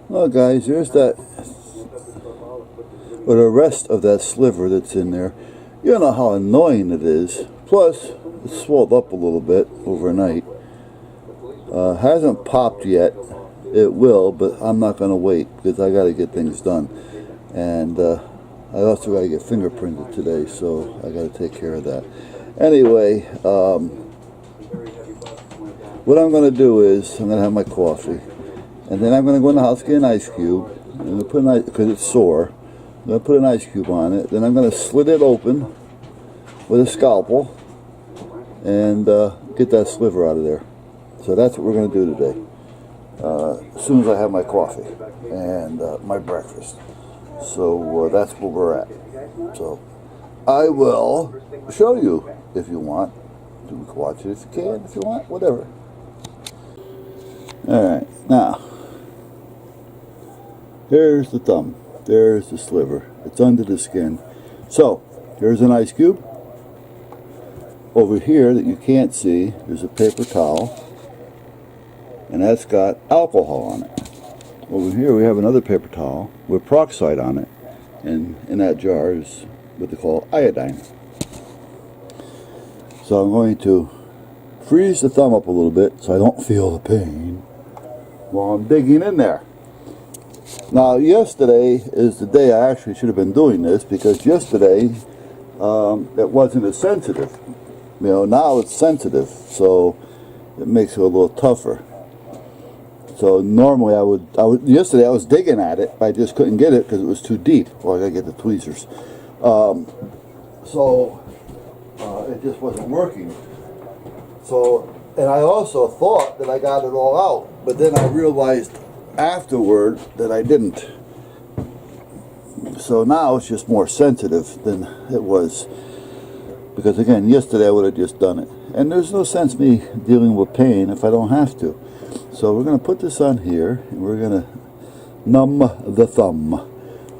Well, guys, there's that, or the rest of that sliver that's in there. You know how annoying it is. Plus, it's swelled up a little bit overnight. Hasn't popped yet. It will, but I'm not going to wait because I got to get things done. And I also got to get fingerprinted today, so I got to take care of that. Anyway, what I'm going to do is I'm going to have my coffee. And then I'm going to go in the house, get an ice cube. I'm going to put an ice, because it's sore. I'm going to put an ice cube on it. Then I'm going to slit it open with a scalpel and get that sliver out of there. So that's what we're going to do today. As soon as I have my coffee and my breakfast. So that's where we're at. So I will show you if you want. You can watch it if you can, if you want, whatever. Alright, now there's the thumb. There's the sliver. It's under the skin. So there's an ice cube. Over here that you can't see, there's a paper towel. And that's got alcohol on it. Over here we have another paper towel with peroxide on it. And in that jar is what they call iodine. So I'm going to freeze the thumb up a little bit so I don't feel the pain while I'm digging in there. Now yesterday is the day I actually should have been doing this, because yesterday it wasn't as sensitive. You know, now it's sensitive, so it makes it a little tougher. So normally I would yesterday I was digging at it, but I just couldn't get it because it was too deep. Well, I gotta get the tweezers. It just wasn't working. So, and I also thought that I got it all out, but then I realized afterward that I didn't. So now it's just more sensitive than it was. Because again, yesterday I would have just done it. And there's no sense me dealing with pain if I don't have to. So we're going to put this on here, and we're going to numb the thumb.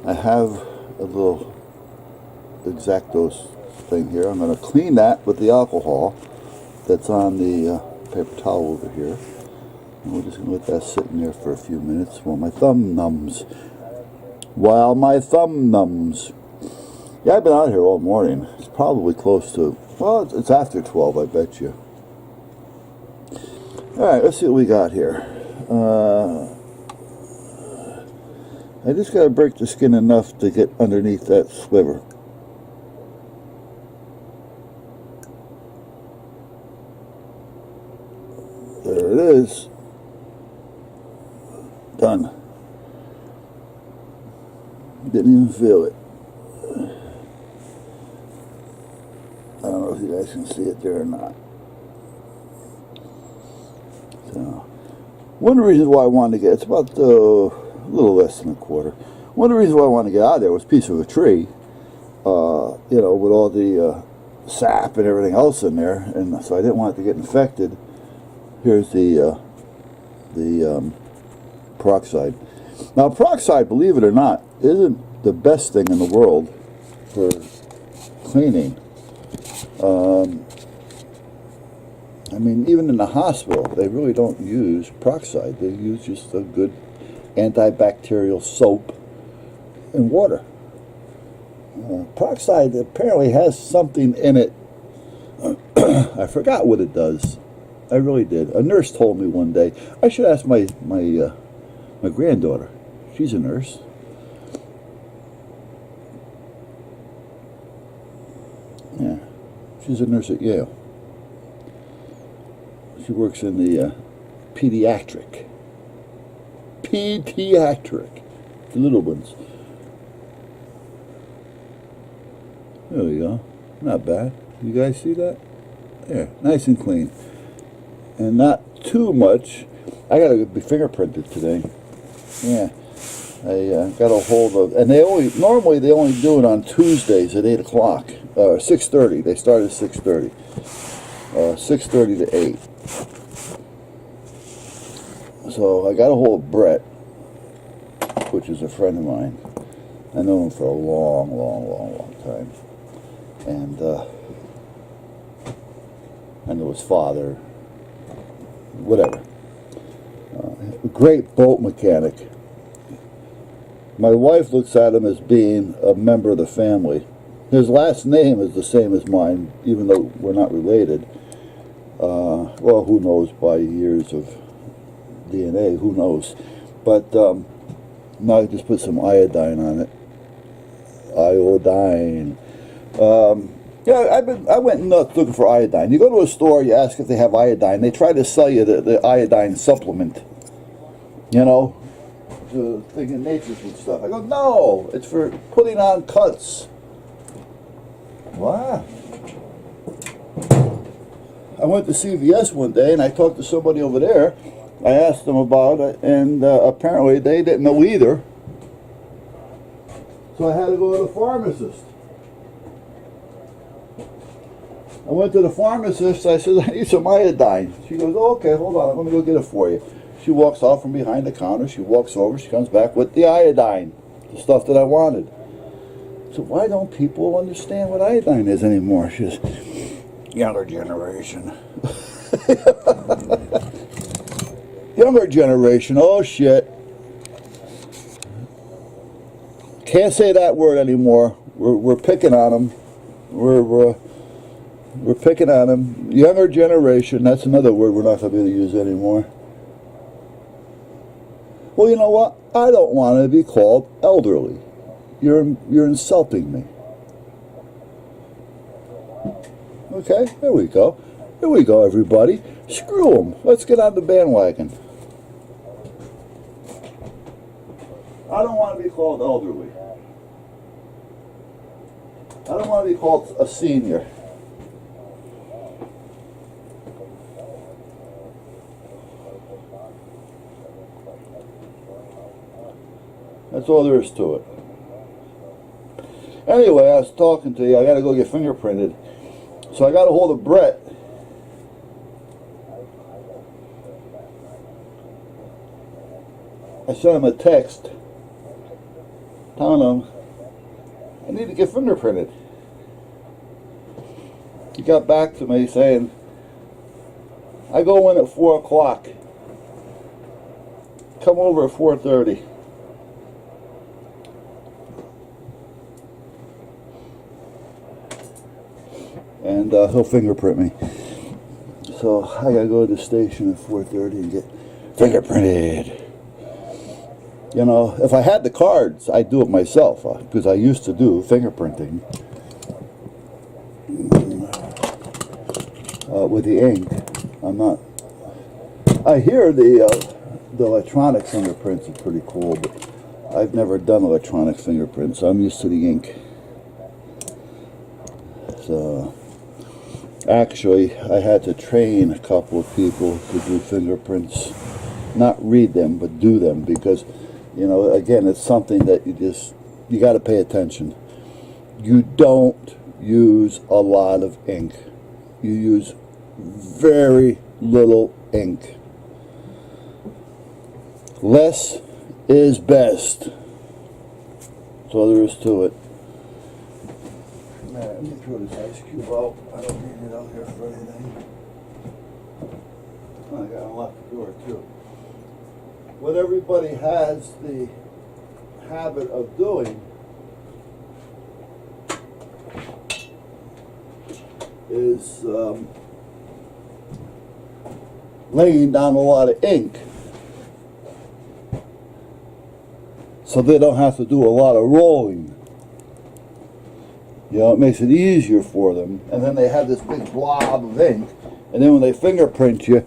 I have a little X-Actos thing here. I'm going to clean that with the alcohol that's on the paper towel over here. And we're just going to let that sit in there for a few minutes while my thumb numbs. Yeah, I've been out here all morning. It's probably close to, well, it's after 12, I bet you. Alright, let's see what we got here. I just got to break the skin enough to get underneath that sliver. There it is. Done. Didn't even feel it. I don't know if you guys can see it there or not. So, one of the reasons why I wanted to get, it's about a little less than a quarter. One of the reasons why I wanted to get out of there was a piece of a tree, you know, with all the sap and everything else in there, and so I didn't want it to get infected. Here's the peroxide. Now, peroxide, believe it or not, isn't the best thing in the world for cleaning. I mean, even in the hospital, they really don't use peroxide. They use just a good antibacterial soap and water. Peroxide apparently has something in it. I forgot what it does. I really did. A nurse told me one day. I should ask my granddaughter. She's a nurse. Yeah, she's a nurse at Yale. She works in the pediatric, the little ones. There we go. Not bad. You guys see that? There, nice and clean, and not too much. I gotta be fingerprinted today. Yeah, I got a hold of, and normally they only do it on Tuesdays at 8 o'clock, 6:30. They start at 6:30, 6:30 to 8. So I got a hold of Brett, which is a friend of mine. I know him for a long time. And I know his father, whatever. A great boat mechanic. My wife looks at him as being a member of the family. His last name is the same as mine, even though we're not related. Well, who knows, by years of DNA, who knows. But now I just put some iodine on it. Iodine. Yeah, I went nuts looking for iodine. You go to a store, you ask if they have iodine. They try to sell you the iodine supplement. You know, the thing in Nature's and stuff. I go, no, it's for putting on cuts. What? I went to CVS one day and I talked to somebody over there. I asked them about it, and apparently they didn't know either. So I had to go to the pharmacist. I went to the pharmacist. I said, I need some iodine. She goes, oh, okay, hold on. I'm going to go get it for you. She walks off from behind the counter. She walks over. She comes back with the iodine, the stuff that I wanted. So why don't people understand what iodine is anymore? She says, younger generation. Younger generation. Oh, shit. Can't say that word anymore. We're picking on them. We're picking on them. Younger generation, that's another word we're not going to be able to use anymore. Well, you know what? I don't want to be called elderly. You're insulting me. Okay, there we go. Here we go, everybody. Screw them. Let's get on the bandwagon. I don't want to be called elderly. I don't want to be called a senior. That's all there is to it. Anyway, I was talking to you. I got to go get fingerprinted. So I got a hold of Brett. I sent him a text telling him I need to get fingerprinted. He got back to me saying, I go in at 4 o'clock. Come over at 4:30. And he'll fingerprint me. So I gotta go to the station at 4:30 and get fingerprinted. You know, if I had the cards, I'd do it myself, because I used to do fingerprinting with the ink. I'm not. I hear the electronic fingerprints are pretty cool, but I've never done electronic fingerprints. I'm used to the ink. So. Actually, I had to train a couple of people to do fingerprints. Not read them, but do them, because, you know, again, it's something that you got to pay attention. You don't use a lot of ink. You use very little ink. Less is best. That's all there is to it. Man, let me throw this ice cube out. I don't need it out here for anything. I got to unlock the door too. What everybody has the habit of doing is laying down a lot of ink so they don't have to do a lot of rolling. You know, it makes it easier for them. And then they have this big blob of ink. And then when they fingerprint you,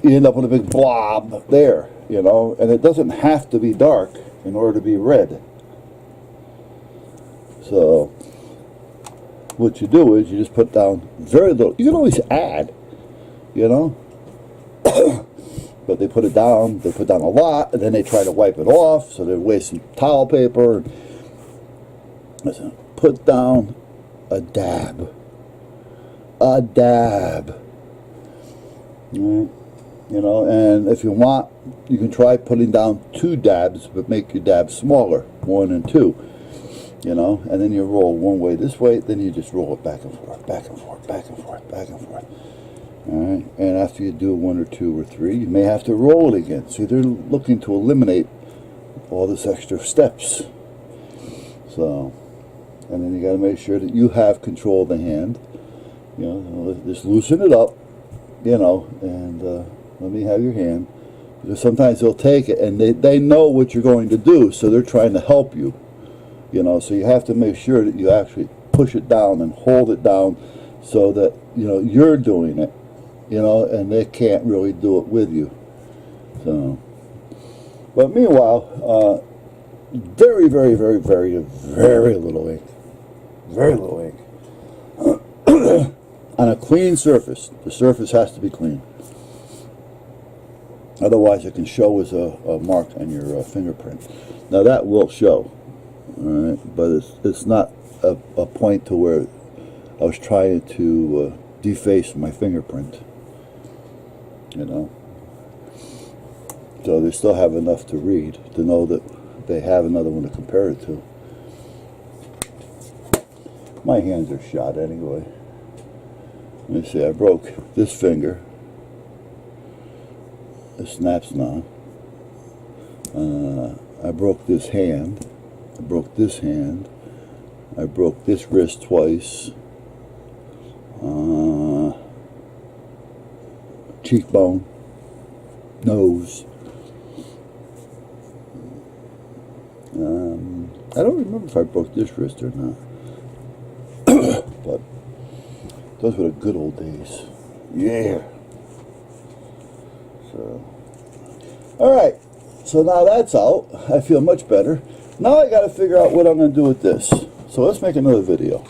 you end up with a big blob there, you know. And it doesn't have to be dark in order to be red. So, what you do is you just put down very little. You can always add, you know. But they put it down, they put down a lot, and then they try to wipe it off, so they're wasting towel paper. Listen, put down a dab. A dab. Right? You know, and if you want, you can try putting down 2 dabs, but make your dabs smaller, 1 and 2. You know, and then you roll one way this way, then you just roll it back and forth, back and forth, back and forth, back and forth. Alright, and after you do 1 or 2 or 3, you may have to roll it again. So they're looking to eliminate all this extra steps. So, and then you got to make sure that you have control of the hand. You know, just loosen it up, you know, and let me have your hand. Because sometimes they'll take it and they know what you're going to do, so they're trying to help you. You know, so you have to make sure that you actually push it down and hold it down so that, you know, you're doing it, you know, and they can't really do it with you. So, but meanwhile, very, very, very, very, very little ink. Very little ink. On a clean surface. The surface has to be clean. Otherwise, it can show as a mark on your fingerprint. Now, that will show, all right, but it's not a point to where I was trying to deface my fingerprint, you know. So they still have enough to read to know that they have another one to compare it to. My hands are shot anyway. Let me see, I broke this finger. It snaps now. I broke this hand. I broke this hand. I broke this wrist twice. Cheekbone. Nose. I don't remember if I broke this wrist or not. But those were the good old days. Yeah. So, alright, so now that's out. I feel much better. Now I got to figure out what I'm going to do with this. So let's make another video.